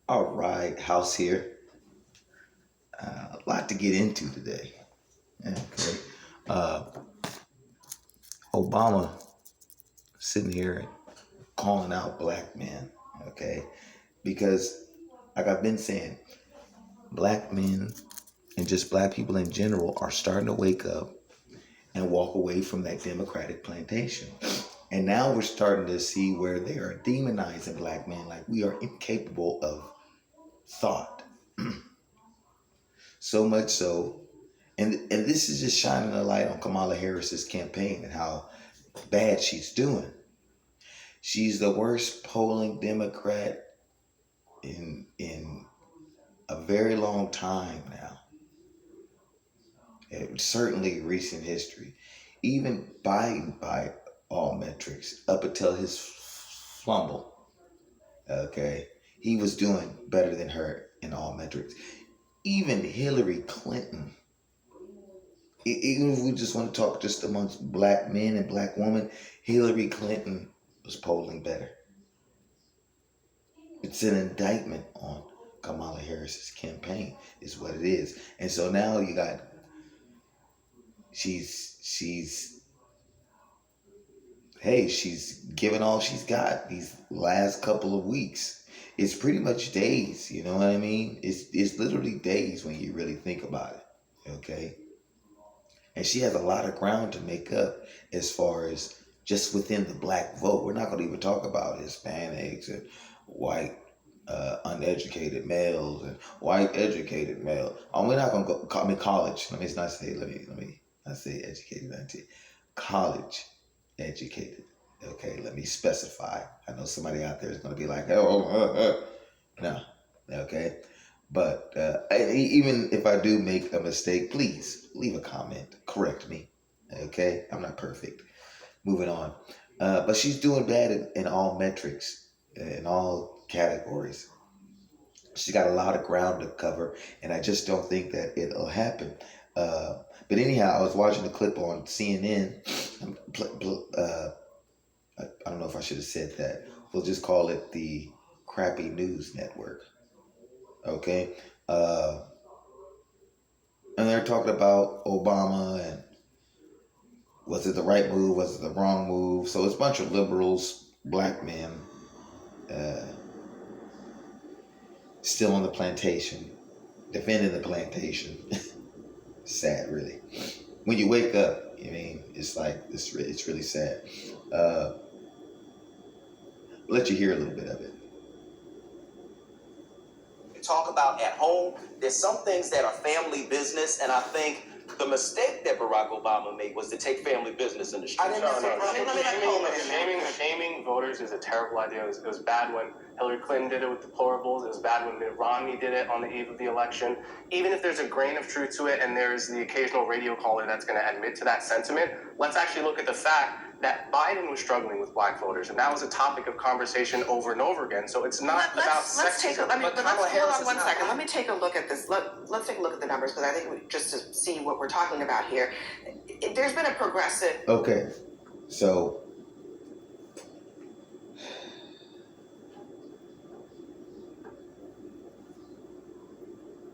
All right, house here. A lot to get into today. Okay. Uh, Obama sitting here calling out black men. Okay. Because, like I've been saying, black men and just black people in general are starting to wake up and walk away from that Democratic plantation. And now we're starting to see where they are demonizing black men like we are incapable of thought. So much so. And this is just shining a light on Kamala Harris's campaign and how bad she's doing. She's the worst polling Democrat in a very long time now. Certainly recent history. Even Biden, by all metrics, up until his fumble, okay, he was doing better than her in all metrics. Even Hillary Clinton, even if we just want to talk just amongst black men and black women, Hillary Clinton was polling better. It's an indictment on Kamala Harris's campaign, is what it is. And so now you got she's hey, she's given all she's got these last couple of weeks. It's pretty much days, you know what I mean? It's literally days when you really think about it. Okay? And she has a lot of ground to make up as far as just within the black vote. We're not going to even talk about Hispanics and white uneducated males and white educated males. Oh, we're not going to go. I mean, college. Let me not say. Let me not say educated. College educated. Okay, let me specify. I know somebody out there is going to be like, no, okay. But even if I do make a mistake, please leave a comment. Correct me. Okay? I'm not perfect. Moving on. But she's doing bad in all metrics, in all categories. She's got a lot of ground to cover, and I just don't think that it'll happen. But anyhow, I was watching the clip on CNN. I don't know if I should have said that. We'll just call it the crappy news network. Okay? Uh, and they're talking about Obama and was it the right move, was it the wrong move? So it's a bunch of liberals, black men, uh, still on the plantation, defending the plantation. Sad, really. When you wake up, I mean, it's like it's really sad. Uh, let you hear a little bit of it. Talk about at home. There's some things that are family business, and I think the mistake that Barack Obama made was to take family business in the street. Shaming voters is a terrible idea. It was bad when Hillary Clinton did it with deplorables. It was bad when Mitt Romney did it on the eve of the election. Even if there's a grain of truth to it, and there's the occasional radio caller that's going to admit to that sentiment, let's actually look at the fact that Biden was struggling with black voters, and that was a topic of conversation over and over again. So it's not about sexism. Hold on one second. Let me take a look at this. Let's take a look at the numbers, because I think just to see what we're talking about here. There's been a progressive. Okay, so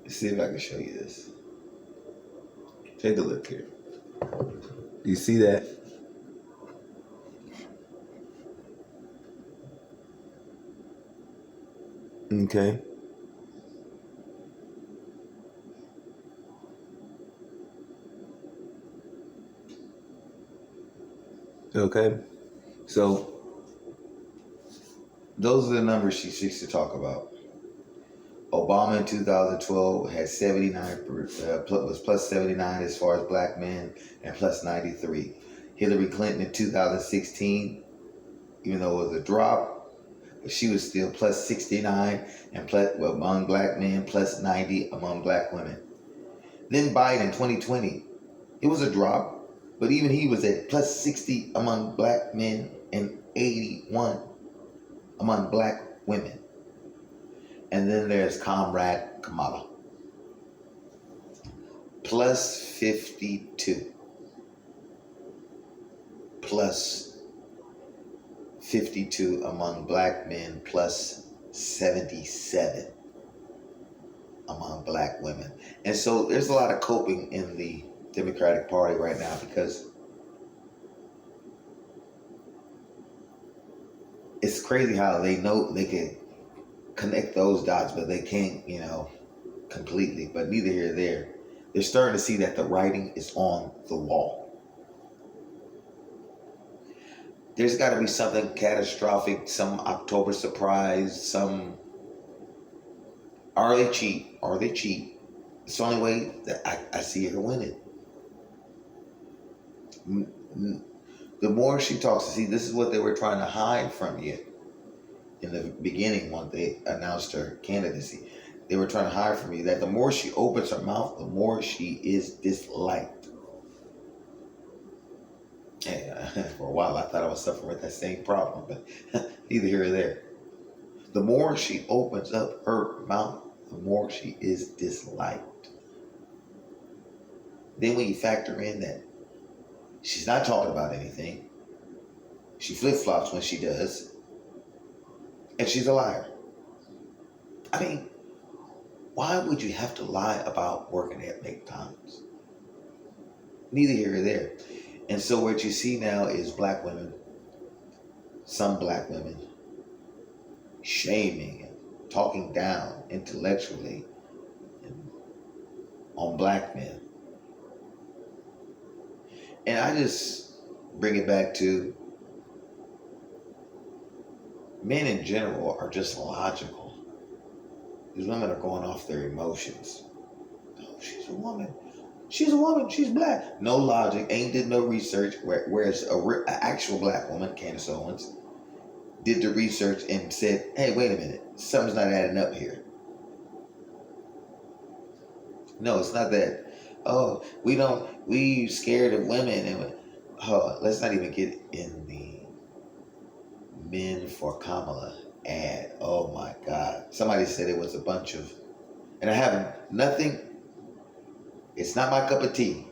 let's see if I can show you this. Take a look here. Do you see that? Okay. Okay. So those are the numbers she seeks to talk about. Obama in 2012 had 79, was plus 79 as far as black men and plus 93. Hillary Clinton in 2016, even though it was a drop, but she was still plus 69 and plus among black men, plus 90 among black women. Then Biden in 2020, it was a drop, but even he was at plus 60 among black men and 81 among black women. And then there's Comrade Kamala, plus 52, plus 52 among black men, plus 77 among black women. And so there's a lot of coping in the Democratic Party right now because it's crazy how they know they can connect those dots, but they can't, completely. But neither here nor there. They're starting to see that the writing is on the wall. There's got to be something catastrophic, some October surprise, some. Are they cheap? Are they cheap? It's the only way that I see her winning. The more she talks, see, this is what they were trying to hide from you in the beginning when they announced her candidacy. They were trying to hide from you that the more she opens her mouth, the more she is disliked. And for a while, I thought I was suffering with that same problem, but neither here nor there. The more she opens up her mouth, the more she is disliked. Then when you factor in that she's not talking about anything, she flip-flops when she does, and she's a liar. I mean, why would you have to lie about working at McDonald's? Neither here nor there. And so what you see now is black women, some black women, shaming and talking down intellectually on black men. And I just bring it back to men in general are just logical. These women are going off their emotions. Oh, she's a woman. She's a woman. She's black. No logic. Ain't did no research. Whereas an actual black woman, Candace Owens, did the research and said, hey, wait a minute. Something's not adding up here. No, it's not that. Oh, we scared of women. And let's not even get in the Men for Kamala ad. Oh my God. Somebody said it was a bunch of, and I have nothing, it's not my cup of tea,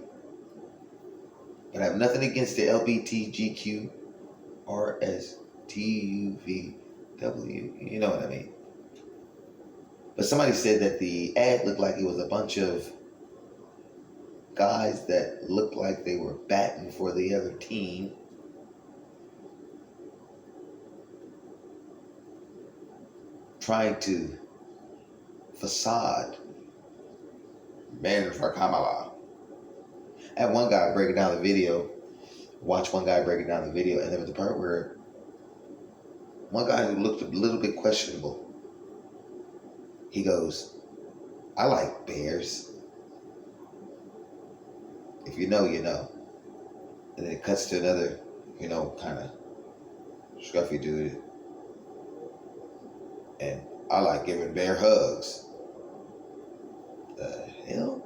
but I have nothing against the LBTGQ RSTUVW. You know what I mean? But somebody said that the ad looked like it was a bunch of guys that looked like they were batting for the other team. Trying to facade Men for Kamala. I had one guy breaking down the video, and there was the part where one guy who looked a little bit questionable, he goes, I like bears. If you know, you know. And then it cuts to another, kind of scruffy dude. And I like giving bear hugs. The hell?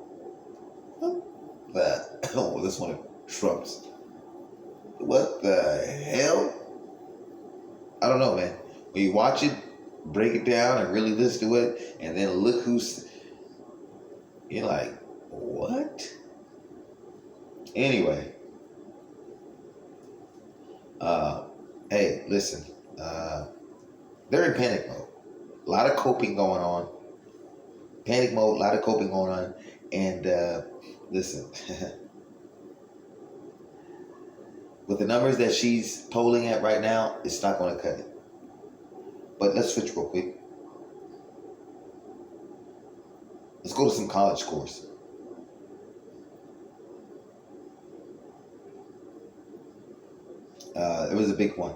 This one trumps. What the hell? I don't know, man. When you watch it, break it down and really listen to it, and then look you're like, what? Anyway. Hey, listen. They're in panic mode. A lot of coping going on. Panic mode, a lot of coping going on. And listen, with the numbers that she's polling at right now, it's not going to cut it. But let's switch real quick. Let's go to some college scores. It was a big one.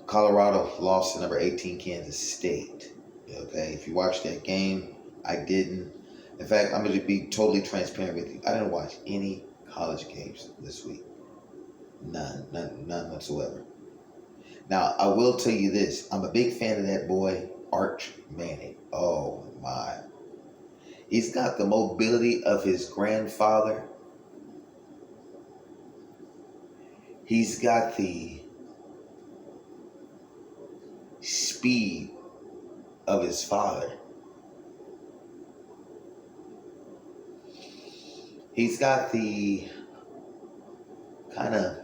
Colorado lost to number 18 Kansas State. Okay, if you watched that game, I didn't. In fact, I'm going to be totally transparent with you. I didn't watch any college games this week. None whatsoever. Now, I will tell you this. I'm a big fan of that boy, Arch Manning. Oh, my. He's got the mobility of his grandfather. He's got the speed of his father. He's got the kind of,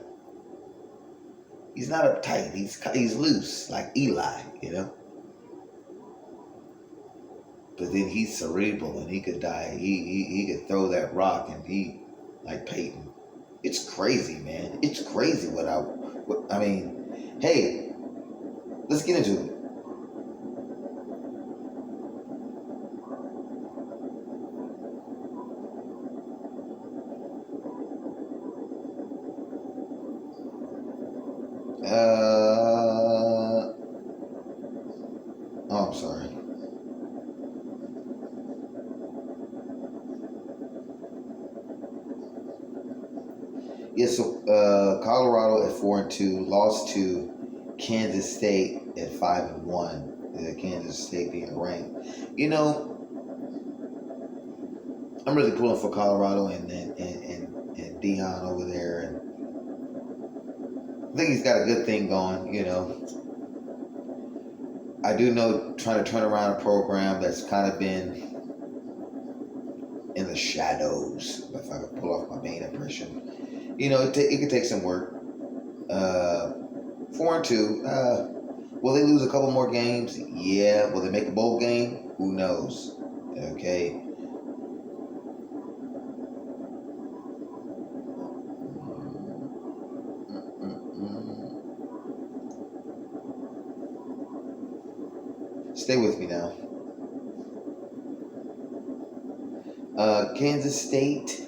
he's not uptight. He's loose, like Eli, But then he's cerebral and he could die. He could throw that rock and he, like Peyton. It's crazy, man. It's crazy I mean, hey, let's get into it. Oh, I'm sorry. Yeah, so Colorado at 4-2 lost to Kansas State at 5-1. Kansas State being ranked. You know, I'm really pulling for Colorado and Deion over there, and I think he's got a good thing going. You know, I do know trying to turn around a program that's kind of been in the shadows. If I could pull off my main impression. You know, it could take some work. 4-2. Will they lose a couple more games? Yeah. Will they make a bowl game? Who knows? Okay. Stay with me now. Kansas State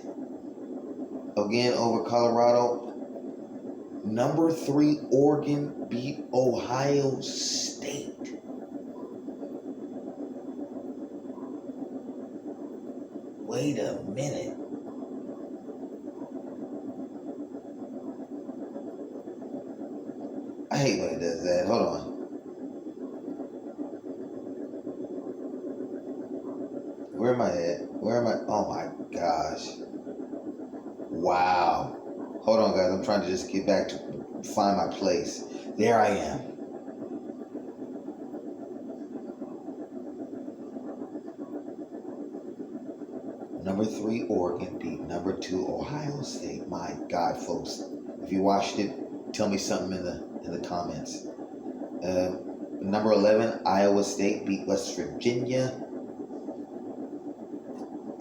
again over Colorado. Number 3 Oregon beat Ohio State. Wait a minute. I hate when it does that. Hold on. Where am I at? Where am I? Oh my gosh. Wow. Hold on, guys. I'm trying to just get back to find my place. There I am. Number 3 Oregon beat number 2 Ohio State. My God, folks. If you watched it, tell me something in the comments. Number 11 Iowa State beat West Virginia.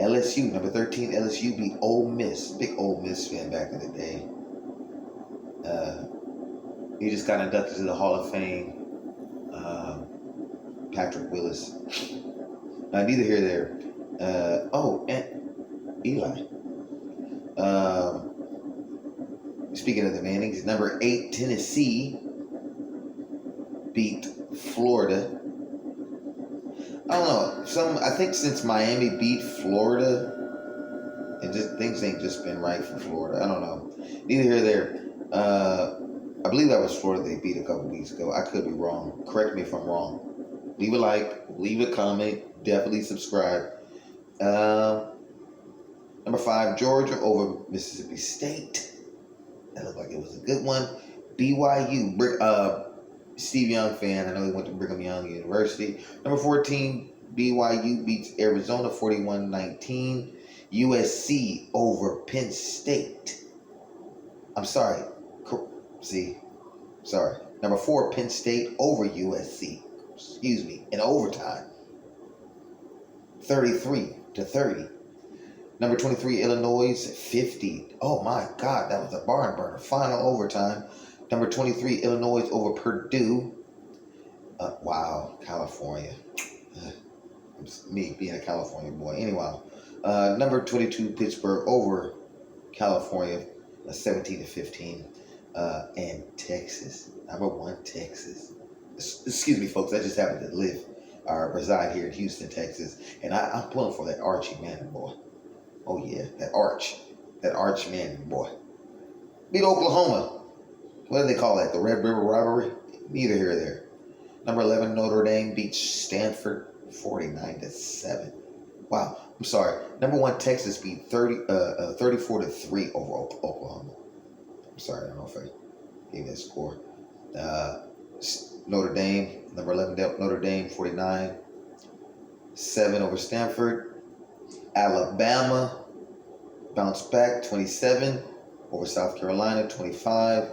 LSU, number 13, LSU beat Ole Miss. Big Ole Miss fan back in the day. He just got inducted to the Hall of Fame. Patrick Willis. Neither here nor there. And Eli. Speaking of the Mannings, number 8, Tennessee beat Florida. I don't know. I think since Miami beat Florida, and just things ain't just been right for Florida. I don't know. Neither here nor there. I believe that was Florida they beat a couple weeks ago. I could be wrong. Correct me if I'm wrong. Leave a like. Leave a comment. Definitely subscribe. Number 5, Georgia over Mississippi State. That looked like it was a good one. BYU. Steve Young fan. I know he went to Brigham Young University. Number 14, BYU beats Arizona 41-19. USC over Penn State. I'm sorry. Sorry. Number 4, Penn State over USC. Excuse me. In overtime. 33-30. Number 23, Illinois 50. Oh my God, that was a barn burner. Final overtime. Number 23, Illinois over Purdue. Wow, California. Me being a California boy. Anyway, number 22, Pittsburgh over California, 17-15. And Texas, number 1, Texas. Excuse me, folks. I just happen to reside here in Houston, Texas, and I'm pulling for that Archie Manning boy. Oh yeah, that Arch Manning boy. Beat Oklahoma. What do they call that? The Red River Rivalry? Neither here nor there. Number 11, Notre Dame beats Stanford 49-7. Wow, I'm sorry. Number 1, Texas beat 34-3 over Oklahoma. I'm sorry, I don't know if I gave that score. Notre Dame, number 11, Notre Dame 49-7 over Stanford. Alabama bounced back 27 over South Carolina 25.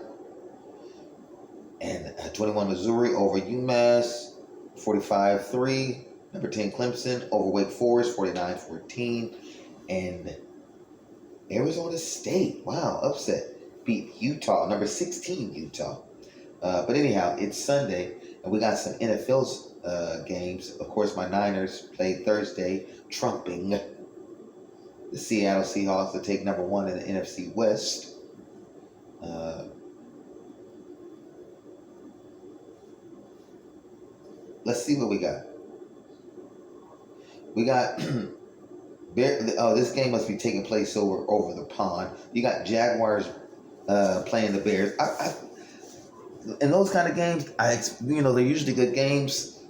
And 21 Missouri over UMass 45-3. Number 10, Clemson over Wake Forest, 49-14. And Arizona State, wow, upset. Beat Utah, number 16, Utah. But anyhow, it's Sunday, and we got some NFL games. Of course, my Niners played Thursday, trumping the Seattle Seahawks to take number 1 in the NFC West. Let's see what we got. We got this game must be taking place over the pond. You got Jaguars playing the Bears. In those kind of games, they're usually good games.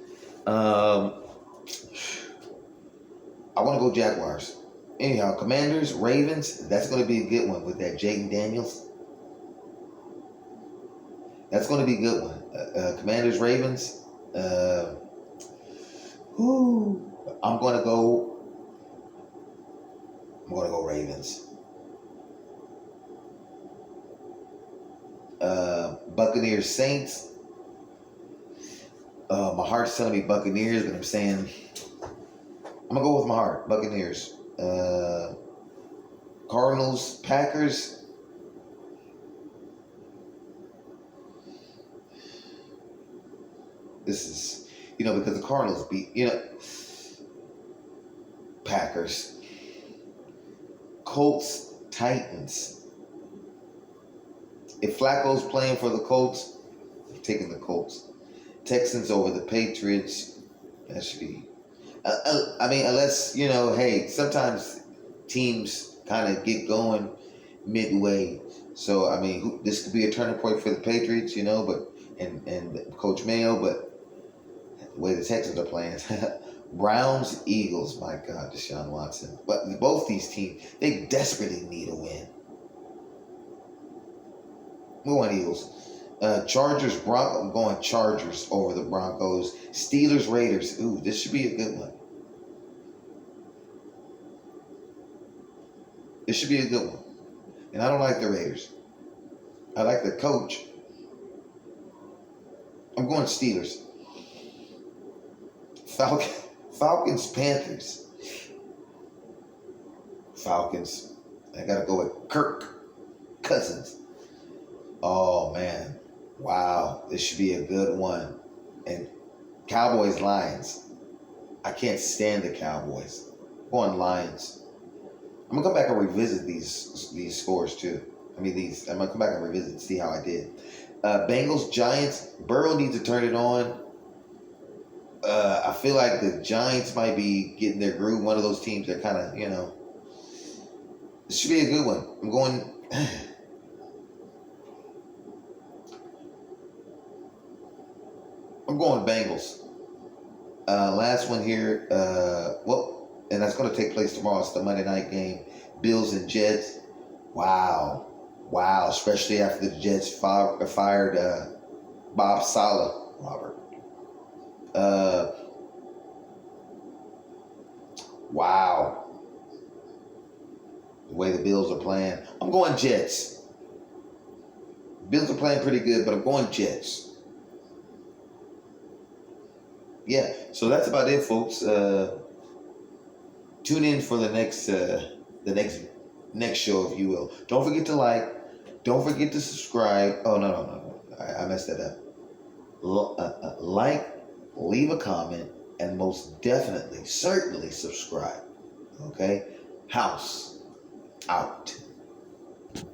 I want to go Jaguars. Anyhow, Commanders, Ravens. That's going to be a good one with that Jaden Daniels. That's going to be a good one. Commanders, Ravens. I'm going to go Ravens. Buccaneers, Saints. My heart's telling me Buccaneers, but I'm saying I'm going to go with my heart. Buccaneers. Cardinals, Packers. This is, because the Cardinals beat, Packers. Colts, Titans. If Flacco's playing for the Colts, I'm taking the Colts. Texans over the Patriots. That should be. Unless, hey, sometimes teams kind of get going midway. So, this could be a turning point for the Patriots, and Coach Mayo, but the way the Texans are playing. Browns, Eagles, my God, Deshaun Watson. But both these teams, they desperately need a win. We want Eagles. Chargers, Broncos. I'm going Chargers over the Broncos. Steelers, Raiders. Ooh, this should be a good one. This should be a good one. And I don't like the Raiders. I like the coach. I'm going Steelers. Falcons, Panthers. Falcons. I got to go with Kirk Cousins. Oh, man. Wow. This should be a good one. And Cowboys, Lions. I can't stand the Cowboys. Go on Lions. I'm going to come back and revisit these scores, too. I'm going to come back and revisit and see how I did. Bengals, Giants. Burrow needs to turn it on. I feel like the Giants might be getting their groove. One of those teams that kind of, This should be a good one. I'm going... I'm going Bengals. Last one here. And that's going to take place tomorrow. It's the Monday night game. Bills and Jets. Wow. Especially after the Jets fired Bob Saleh, Robert. Wow. The way the Bills are playing. I'm going Jets. Bills are playing pretty good, but I'm going Jets. Yeah, so that's about it, folks. Tune in for the next show, if you will. Don't forget to like. Don't forget to subscribe. Oh, no. I messed that up. Like, leave a comment, and most definitely, certainly subscribe. Okay? House out.